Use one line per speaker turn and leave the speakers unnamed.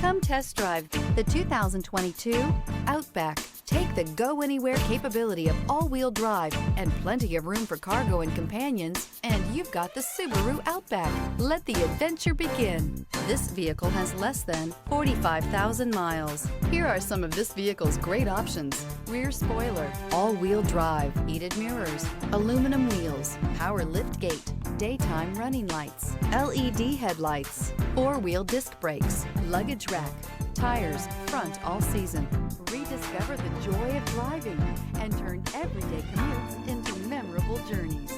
Come test drive the 2022 Outback. Take the go-anywhere capability of all-wheel drive and plenty of room for cargo and companions, and you've got the Subaru Outback. Let the adventure begin. This vehicle has less than 45,000 miles. Here are some of this vehicle's great options: rear spoiler, all-wheel drive, heated mirrors, aluminum wheels, power liftgate, daytime running lights, LED headlights, four-wheel disc brakes, luggage rack, tires, front all season. Rediscover the joy of driving and turn everyday commutes into memorable journeys.